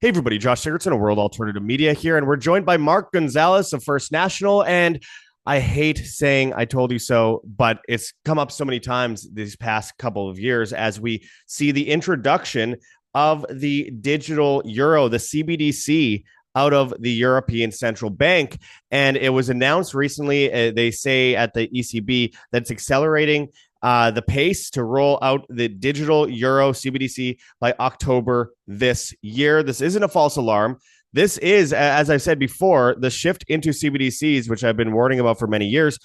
Hey, everybody, Josh Sigurdsson of World Alternative Media here, and we're joined by Mark Gonzalez of First National. And I hate saying I told you so, but it's come up so many times these past couple of years as we see the introduction of the digital euro, the CBDC, out of the European Central Bank. And it was announced recently, they say at the ECB, that it's accelerating the pace to roll out the digital euro CBDC by October this year. This isn't a false alarm. This is, as I've said before, the shift into CBDCs, which I've been warning about for many years.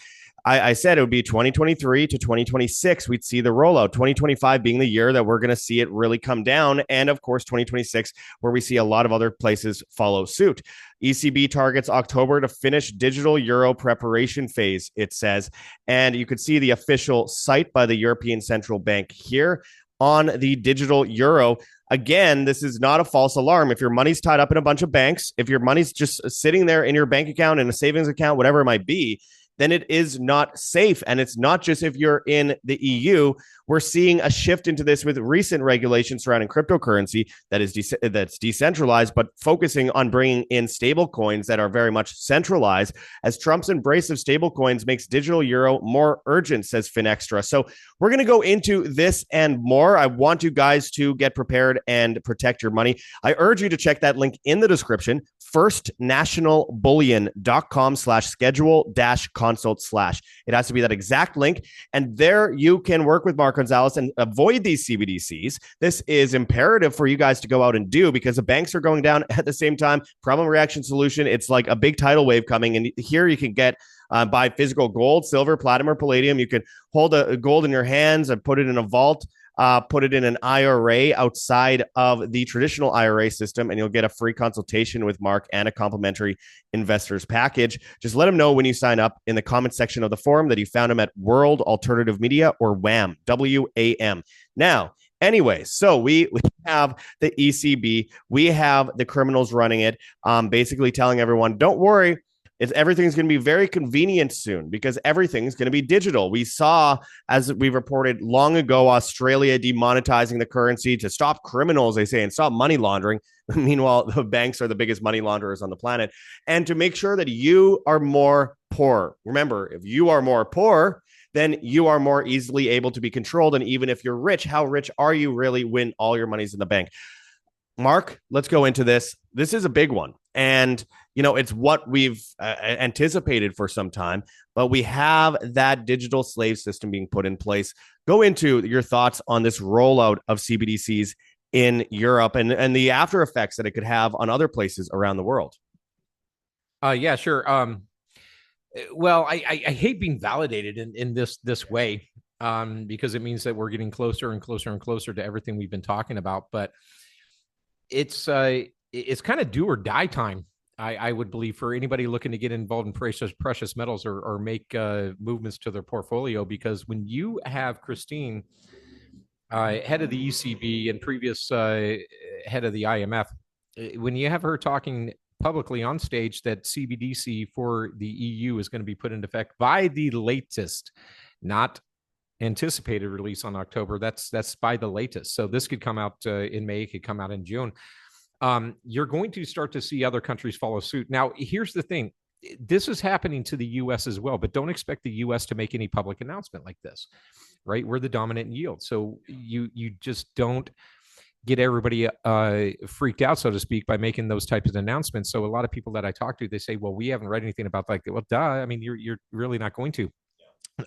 I said it would be 2023 to 2026. We'd see the rollout, 2025 being the year that we're going to see it really come down. And of course, 2026, where we see a lot of other places follow suit. ECB targets October to finish digital euro preparation phase, it says. And you could see the official site by the European Central Bank here on the digital euro. Again, this is not a false alarm. If your money's tied up in a bunch of banks, if your money's just sitting there in your bank account, in a savings account, whatever it might be, then it is not safe. And it's not just if you're in the EU. We're seeing a shift into this with recent regulations surrounding cryptocurrency that's decentralized, but focusing on bringing in stable coins that are very much centralized, as Trump's embrace of stable coins makes digital euro more urgent, says Finextra. So we're going to go into this and more. I want you guys to get prepared and protect your money. I urge you to check that link in the description, firstnationalbullion.com/schedule-consult/. It has to be that exact link. And there you can work with Mark Gonzalez and avoid these CBDCs. This is imperative for you guys to go out and do, because the banks are going down at the same time. Problem, reaction, solution. It's like a big tidal wave coming. And here you can get buy physical gold, silver, platinum, or palladium. You can hold a gold in your hands and put it in a vault. Put it in an IRA outside of the traditional IRA system, and you'll get a free consultation with Mark and a complimentary investors package. Just let him know when you sign up in the comment section of the forum that you found him at World Alternative Media, or WAM, WAM. Now, anyway, so we have the ECB, we have the criminals running it, basically telling everyone, don't worry, everything's going to be very convenient soon because everything's going to be digital. We saw, as we reported long ago, Australia demonetizing the currency to stop criminals, they say, and stop money laundering. Meanwhile, the banks are the biggest money launderers on the planet. And to make sure that you are more poor. Remember, if you are more poor, then you are more easily able to be controlled. And even if you're rich, how rich are you really when all your money's in the bank? Mark, let's go into this. This is a big one. And, you know, it's what we've anticipated for some time, but we have that digital slave system being put in place. Go into your thoughts on this rollout of CBDCs in Europe and the after effects that it could have on other places around the world. Yeah, sure. Well, I hate being validated in this way because it means that we're getting closer and closer and closer to everything we've been talking about. But it's kind of do or die time, I would believe, for anybody looking to get involved in precious metals or make movements to their portfolio. Because when you have Christine, head of the ECB and previous head of the IMF, when you have her talking publicly on stage that CBDC for the EU is going to be put into effect by the latest, not anticipated release on October, that's by the latest. So this could come out in May, it could come out in June. You're going to start to see other countries follow suit. Now, here's the thing. This is happening to the U.S. as well, but don't expect the U.S. to make any public announcement like this, right? We're the dominant in yield. So you just don't get everybody freaked out, so to speak, by making those types of announcements. So a lot of people that I talk to, they say, well, we haven't read anything about like that. Well, duh. I mean, you're really not going to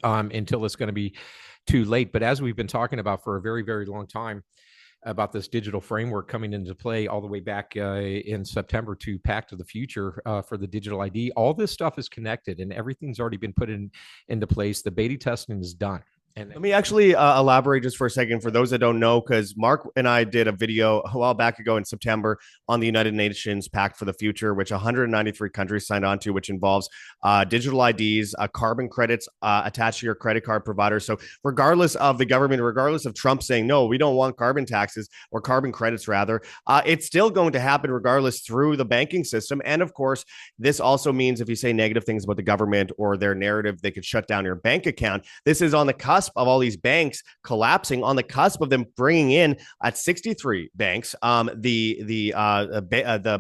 until it's going to be too late. But as we've been talking about for a very, very long time, about this digital framework coming into play all the way back in September to Pact of the Future for the digital ID. All this stuff is connected and everything's already been put into place. The beta testing is done. And let me actually elaborate just for a second for those that don't know, because Mark and I did a video a while back ago in September on the United Nations Pact for the Future, which 193 countries signed on to, which involves digital IDs, carbon credits attached to your credit card provider. So regardless of the government, regardless of Trump saying, no, we don't want carbon taxes or carbon credits, rather, it's still going to happen regardless through the banking system. And of course, this also means if you say negative things about the government or their narrative, they could shut down your bank account. This is on the cusp cusp of all these banks collapsing, on the cusp of them bringing in at 63 banks the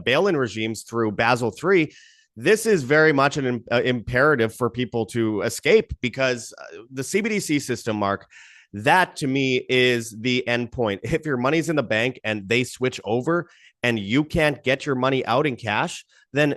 bail-in regimes through Basel III. This is very much an imperative for people to escape, because the CBDC system, Mark, that to me is the end point. If your money's in the bank and they switch over and you can't get your money out in cash, then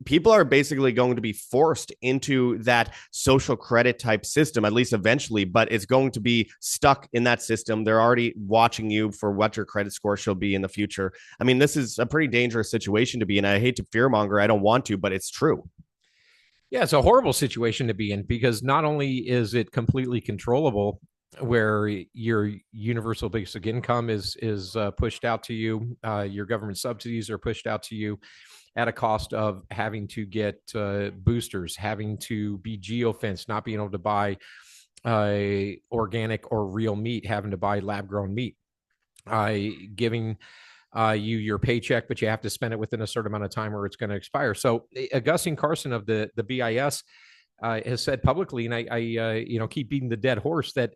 people are basically going to be forced into that social credit type system, at least eventually, but it's going to be stuck in that system. They're already watching you for what your credit score shall be in the future. I mean, this is a pretty dangerous situation to be in. I hate to fearmonger. I don't want to, but it's true. Yeah, it's a horrible situation to be in, because not only is it completely controllable, where your universal basic income is pushed out to you, your government subsidies are pushed out to you at a cost of having to get boosters, having to be geofenced, not being able to buy organic or real meat, having to buy lab grown meat, giving you your paycheck, but you have to spend it within a certain amount of time or it's going to expire. So Augustine Carson of the BIS has said publicly, and I keep beating the dead horse, that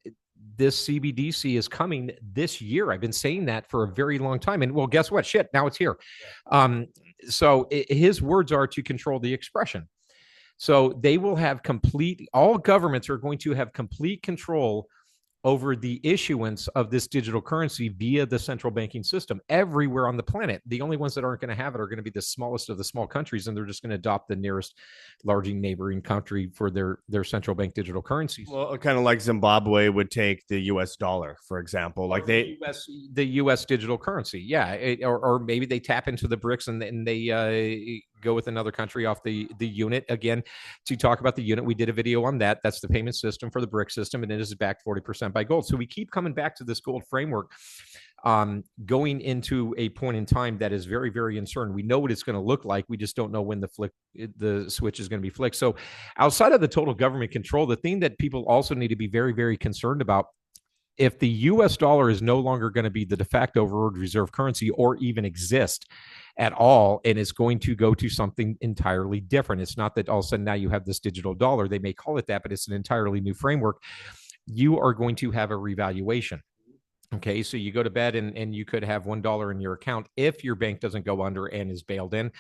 this CBDC is coming this year. I've been saying that for a very long time. And well, guess what? Shit, now it's here. So his words are to control the expression. So they will have all governments are going to have complete control over the issuance of this digital currency via the central banking system everywhere on the planet. The only ones that aren't going to have it are going to be the smallest of the small countries, and they're just going to adopt the nearest large neighboring country for their central bank digital currencies. Well, kind of like Zimbabwe would take the US dollar, for example. Like the US digital currency. Yeah. Or maybe they tap into the BRICS and they go with another country off the unit. Again, to talk about the unit, we did a video on that. That's the payment system for the BRICS system, and it is backed 40% by gold. So we keep coming back to this gold framework, going into a point in time that is very, very uncertain. We know what it's going to look like. We just don't know when the switch is going to be flicked. So outside of the total government control, the thing that people also need to be very, very concerned about, if the US dollar is no longer going to be the de facto world reserve currency or even exist at all, and it's going to go to something entirely different. It's not that all of a sudden now you have this digital dollar. They may call it that, but it's an entirely new framework. You are going to have a revaluation. Okay, so you go to bed and you could have $1 in your account if your bank doesn't go under and is bailed in.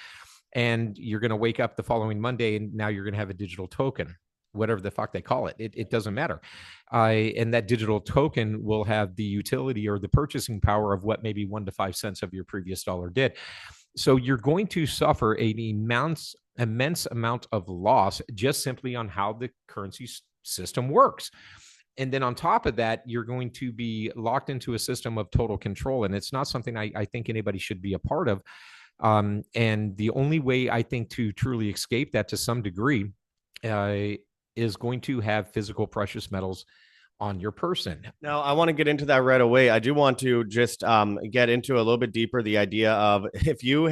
And you're going to wake up the following Monday and now you're going to have a digital token, whatever the fuck they call it. It doesn't matter. And that digital token will have the utility or the purchasing power of what maybe 1 to 5 cents of your previous dollar did. So you're going to suffer an immense amount of loss just simply on how the currency system works. And then on top of that, you're going to be locked into a system of total control. And it's not something I think anybody should be a part of. And the only way I think to truly escape that to some degree is going to have physical precious metals on your person. Now, I want to get into that right away. I do want to just get into a little bit deeper the idea of if you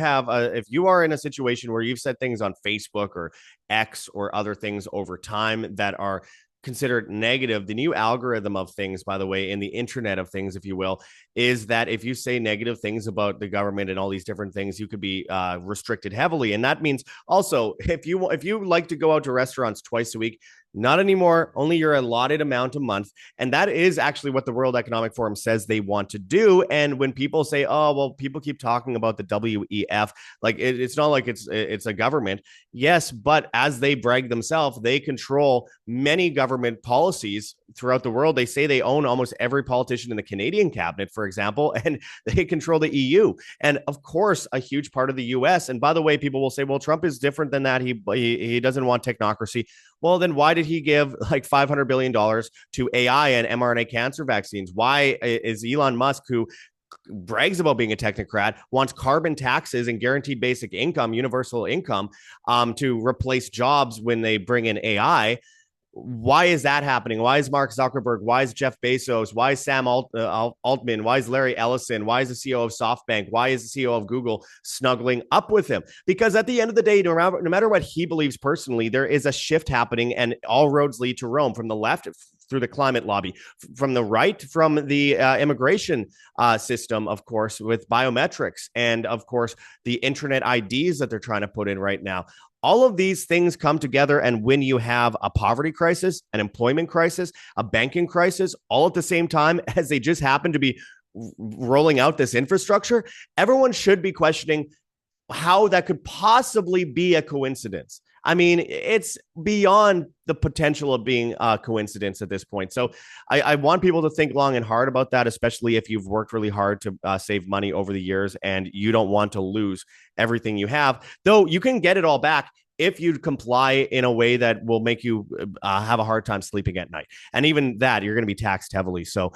are in a situation where you've said things on Facebook or X or other things over time that are considered negative, the new algorithm of things, by the way, in the internet of things, if you will, is that if you say negative things about the government and all these different things, you could be restricted heavily. And that means also if you like to go out to restaurants twice a week, not anymore, only your allotted amount a month. And that is actually what the World Economic Forum says they want to do. And when people say, oh, well, people keep talking about the WEF, like it's not like it's a government. Yes, but as they brag themselves, they control many government policies throughout the world. They say they own almost every politician in the Canadian cabinet, for example, and they control the EU. And of course, a huge part of the US. And by the way, people will say, well, Trump is different than that. He doesn't want technocracy. Well, then why did he give like $500 billion to AI and mRNA cancer vaccines? Why is Elon Musk, who brags about being a technocrat, wants carbon taxes and guaranteed basic income, universal income, to replace jobs when they bring in AI? Why is that happening? Why is Mark Zuckerberg? Why is Jeff Bezos? Why is Sam Altman? Why is Larry Ellison? Why is the CEO of SoftBank? Why is the CEO of Google snuggling up with him? Because at the end of the day, no matter what he believes personally, there is a shift happening and all roads lead to Rome. From the left, through the climate lobby, from the right, from the immigration system, of course, with biometrics, and of course, the internet IDs that they're trying to put in right now. All of these things come together. And when you have a poverty crisis, an employment crisis, a banking crisis, all at the same time as they just happen to be rolling out this infrastructure, everyone should be questioning how that could possibly be a coincidence. I mean, it's beyond the potential of being a coincidence at this point. So I want people to think long and hard about that, especially if you've worked really hard to save money over the years and you don't want to lose everything you have, though you can get it all back if you comply in a way that will make you have a hard time sleeping at night. And even that, you're going to be taxed heavily. So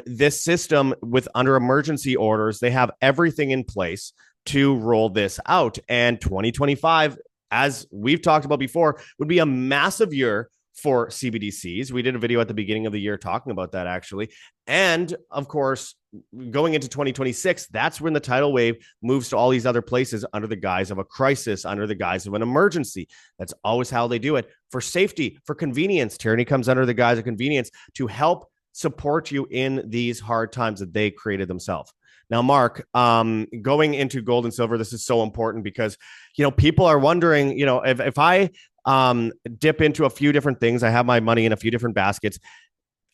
this system with under emergency orders, they have everything in place to roll this out. And 2025, as we've talked about before, would be a massive year for CBDCs. We did a video at the beginning of the year talking about that, actually. And of course, going into 2026, that's when the tidal wave moves to all these other places under the guise of a crisis, under the guise of an emergency. That's always how they do it. For safety, for convenience, tyranny comes under the guise of convenience to help support you in these hard times that they created themselves. Now, Mark, going into gold and silver, this is so important because, people are wondering, if I dip into a few different things, I have my money in a few different baskets.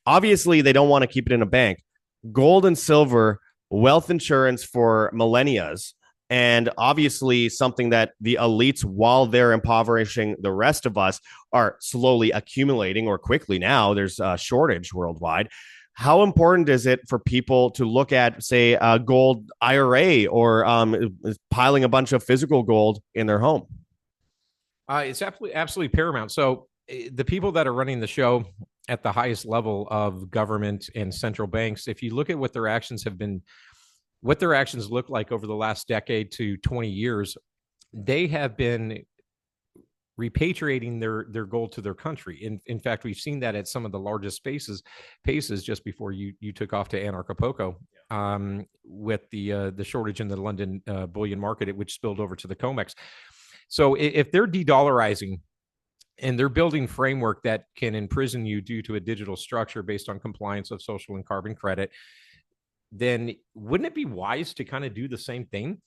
Obviously, they don't want to keep it in a bank. Gold and silver, wealth insurance for millennials, and obviously something that the elites, while they're impoverishing the rest of us, are slowly accumulating, or quickly now. There's a shortage worldwide. How important is it for people to look at, say, a gold IRA or piling a bunch of physical gold in their home? It's absolutely paramount. So the people that are running the show at the highest level of government and central banks, if you look at what their actions have been, what their actions look like over the last decade to 20 years, they have been repatriating their gold to their country. In fact, we've seen that at some of the largest paces just before you took off to Anarchapulco, with the shortage in the London bullion market, which spilled over to the COMEX. So if they're de-dollarizing and they're building framework that can imprison you due to a digital structure based on compliance of social and carbon credit, then wouldn't it be wise to kind of do the same thing?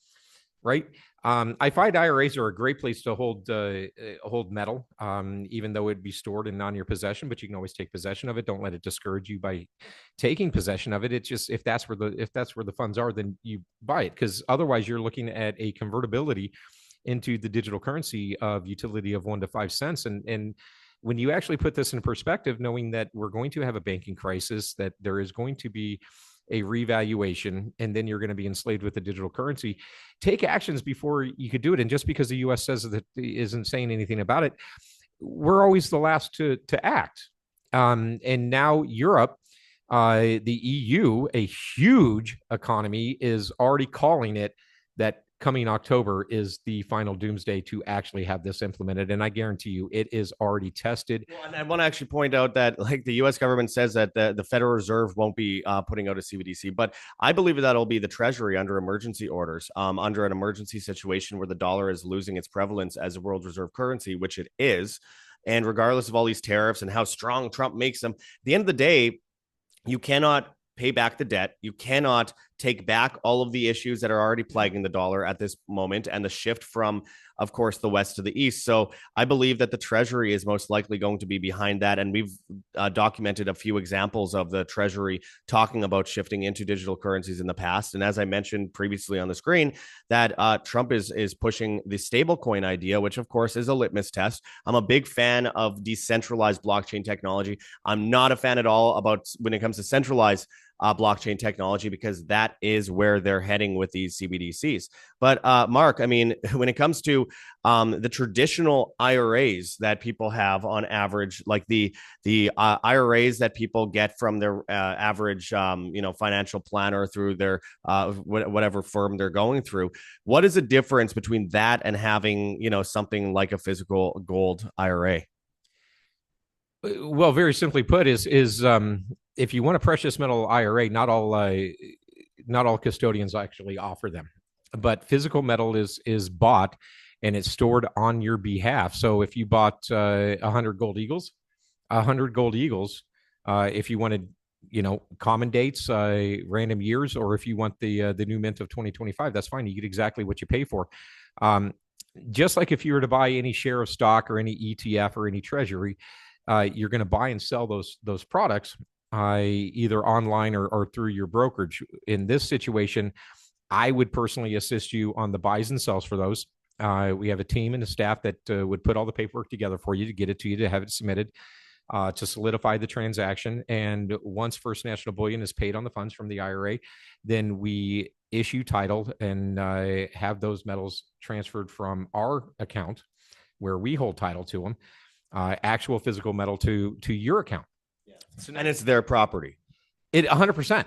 Right. I find IRAs are a great place to hold metal, even though it'd be stored and not in your possession, but you can always take possession of it. Don't let it discourage you by taking possession of it. It's just, if that's where the funds are, then you buy it, because otherwise you're looking at a convertibility into the digital currency of utility of 1 to 5 cents. And when you actually put this in perspective, knowing that we're going to have a banking crisis, that there is going to be a revaluation, and then you're going to be enslaved with the digital currency, take actions before you could do it. And just because the US says that isn't saying anything about it, we're always the last to act. And now Europe, the EU, a huge economy, is already calling it that coming October is the final doomsday to actually have this implemented. And I guarantee you it is already tested. Well, and I want to actually point out that, like, the US government says that the Federal Reserve won't be putting out a CBDC, but I believe that'll be the Treasury under emergency orders, under an emergency situation where the dollar is losing its prevalence as a world reserve currency, which it is. And regardless of all these tariffs and how strong Trump makes them, at the end of the day, you cannot pay back the debt. You cannot take back all of the issues that are already plaguing the dollar at this moment, and the shift from, of course, the West to the East. So I believe that the Treasury is most likely going to be behind that. And we've documented a few examples of the Treasury talking about shifting into digital currencies in the past. And as I mentioned previously on the screen, that Trump is pushing the stablecoin idea, which of course is a litmus test. I'm a big fan of decentralized blockchain technology. I'm not a fan at all about when it comes to centralized blockchain technology, because that is where they're heading with these CBDCs. But Mark, I mean, when it comes to the traditional IRAs that people have on average, like the IRAs that people get from their average financial planner through their whatever firm they're going through, what is the difference between that and having something like a physical gold IRA? Well, very simply put, is if you want a precious metal IRA, not all custodians actually offer them, but physical metal is bought and it's stored on your behalf. So if you bought 100 gold eagles, if you wanted, common dates, random years, or if you want the new mint of 2025, that's fine. You get exactly what you pay for. just like if you were to buy any share of stock or any ETF or any treasury, you're going to buy and sell those products either online or through your brokerage. In this situation, I would personally assist you on the buys and sells for those. We have a team and a staff that would put all the paperwork together for you to get it to you to have it submitted to solidify the transaction. And once First National Bullion is paid on the funds from the IRA, then we issue title and have those metals transferred from our account where we hold title to them, actual physical metal to your account. Yeah. And it's their property. It 100%.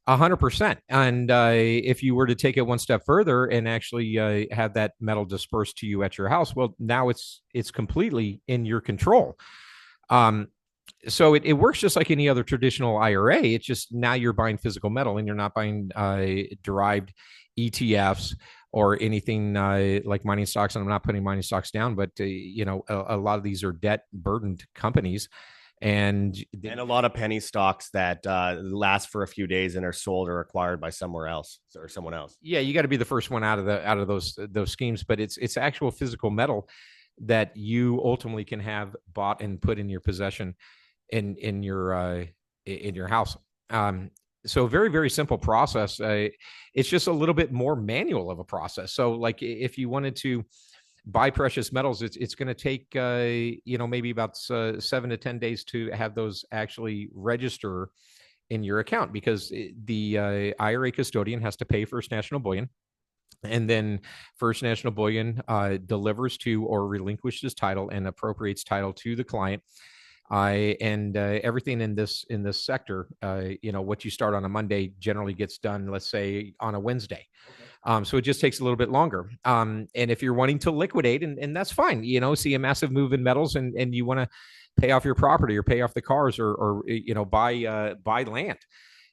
100%. And if you were to take it one step further and actually have that metal dispersed to you at your house, well, now it's completely in your control. So it works just like any other traditional IRA. It's just now you're buying physical metal and you're not buying derived ETFs or anything like mining stocks. And I'm not putting mining stocks down, but a lot of these are debt burdened companies. And a lot of penny stocks that last for a few days and are sold or acquired by somewhere else or someone else. Yeah, you got to be the first one out of those schemes, but it's actual physical metal that you ultimately can have bought and put in your possession in your house. So very, very simple process. It's just a little bit more manual of a process. So like if you wanted to buy precious metals, it's going to take maybe about 7 to 10 days to have those actually register in your account, because the IRA custodian has to pay First National Bullion, and then First National Bullion delivers to or relinquishes title and appropriates title to the client. And everything in this sector, what you start on a Monday generally gets done, let's say, on a Wednesday. Okay. So it just takes a little bit longer. And if you're wanting to liquidate, and that's fine, see a massive move in metals and you want to pay off your property or pay off the cars or buy land,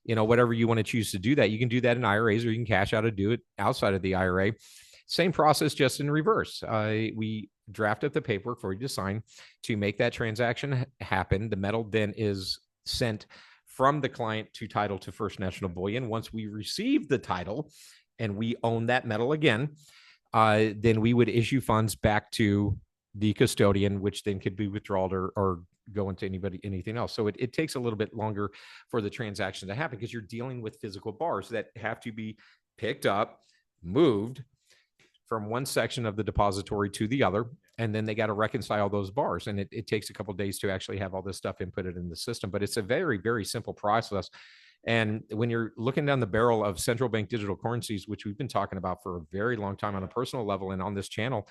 whatever you want to choose to do that. You can do that in IRAs, or you can cash out and do it outside of the IRA. Same process, just in reverse. We draft up the paperwork for you to sign to make that transaction happen. The metal then is sent from the client to title to First National Bullion. Once we receive the title and we own that metal again, then we would issue funds back to the custodian, which then could be withdrawn or go into anything else. So it takes a little bit longer for the transaction to happen because you're dealing with physical bars that have to be picked up, moved from one section of the depository to the other, and then they got to reconcile those bars. And it takes a couple of days to actually have all this stuff inputted in the system, but it's a very, very simple process. And when you're looking down the barrel of central bank digital currencies, which we've been talking about for a very long time on a personal level and on this channel,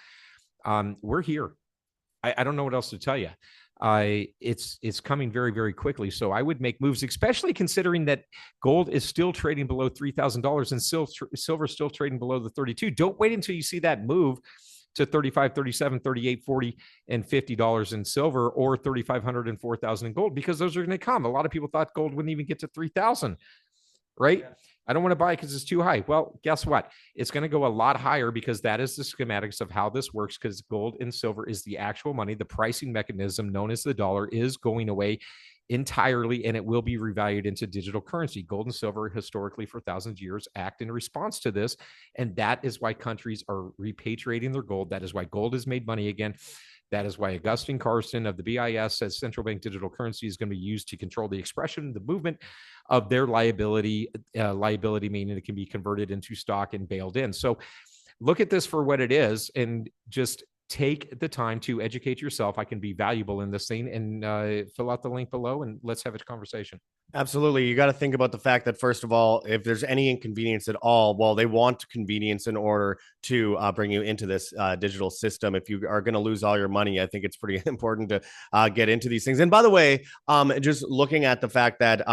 we're here. I don't know what else to tell you. It's coming very, very quickly. So I would make moves, especially considering that gold is still trading below $3,000 and silver still trading below the 32. Don't wait until you see that move to 35, 37, 38, 40, and $50 in silver, or 3,500 and 4,000 in gold, because those are going to come. A lot of people thought gold wouldn't even get to 3,000, right? Yeah. I don't want to buy it because it's too high. Well, guess what? It's going to go a lot higher, because that is the schematics of how this works, because gold and silver is the actual money. The pricing mechanism known as the dollar is going away entirely, and it will be revalued into digital currency. Gold and silver historically for thousands of years act in response to this. And that is why countries are repatriating their gold. That is why gold has made money again. That is why Augustine Carson of the BIS says central bank digital currency is going to be used to control the expression, the movement of their liability, meaning it can be converted into stock and bailed in. So look at this for what it is, and just take the time to educate yourself. I can be valuable in this thing, and fill out the link below and let's have a conversation. Absolutely. You got to think about the fact that, first of all, if there's any inconvenience at all, well, they want convenience in order to bring you into this digital system. If you are going to lose all your money, I think it's pretty important to get into these things. And by the way, just looking at the fact that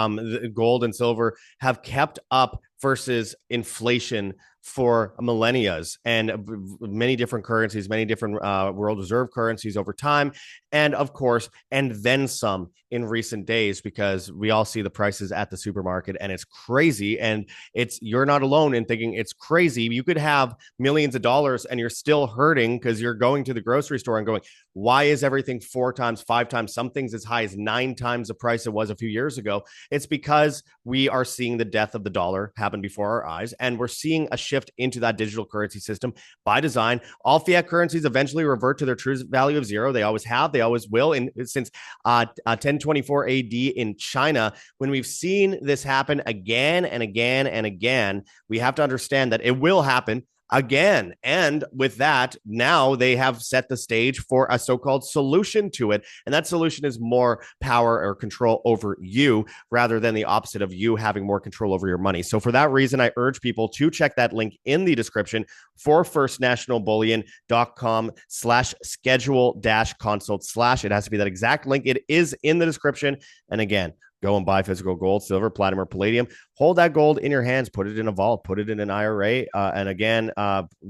gold and silver have kept up versus inflation for millennia, and many different currencies, many different world reserve currencies over time. And of course, and then some in recent days, because we all see the prices at the supermarket, and it's crazy. And you're not alone in thinking it's crazy. You could have millions of dollars and you're still hurting because you're going to the grocery store and going, why is everything 4 times, 5 times, some things as high as 9 times the price it was a few years ago? It's because we are seeing the death of the dollar happen before our eyes, and we're seeing a shift into that digital currency system by design. All fiat currencies eventually revert to their true value of zero. They always have, they always will. And since 1024 AD in China, when we've seen this happen again and again and again, we have to understand that it will happen again. And with that, now they have set the stage for a so-called solution to it. And that solution is more power or control over you rather than the opposite of you having more control over your money. So for that reason, I urge people to check that link in the description for firstnationalbullion.com/schedule-consult/ It has to be that exact link. It is in the description. And again, go and buy physical gold, silver, platinum, or palladium. Hold that gold in your hands, put it in a vault, put it in an IRA. And again,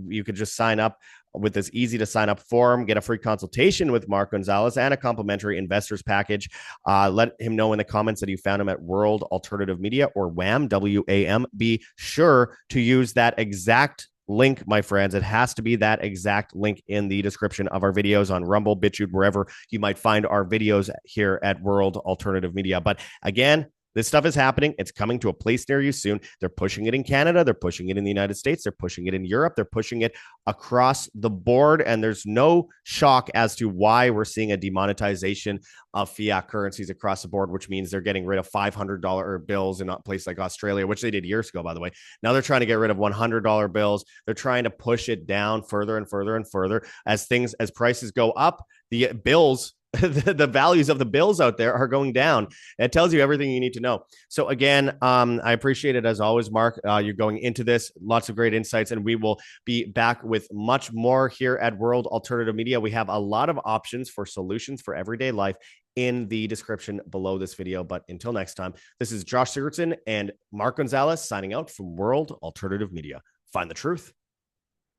you could just sign up with this easy to sign up form, get a free consultation with Mark Gonzalez and a complimentary investors package. Let him know in the comments that you found him at World Alternative Media or WAM, WAM. Be sure to use that exact link, my friends. It has to be that exact link in the description of our videos on Rumble, BitChute, wherever you might find our videos here at World Alternative Media. But again, this stuff is happening. It's coming to a place near you soon. They're pushing it in Canada. They're pushing it in the United States. They're pushing it in Europe. They're pushing it across the board. And there's no shock as to why we're seeing a demonetization of fiat currencies across the board, which means they're getting rid of $500 bills in a place like Australia, which they did years ago, by the way. Now they're trying to get rid of $100 bills. They're trying to push it down further and further and further as prices go up. The bills, the values of the bills out there are going down. It tells you everything you need to know. So again, I appreciate it as always, Mark. You're going into this, lots of great insights, and we will be back with much more here at World Alternative Media. We have a lot of options for solutions for everyday life in the description below this video. But until next time, this is Josh Sigurdsson and Mark Gonzalez signing out from World Alternative Media. Find the truth,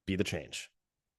be the change.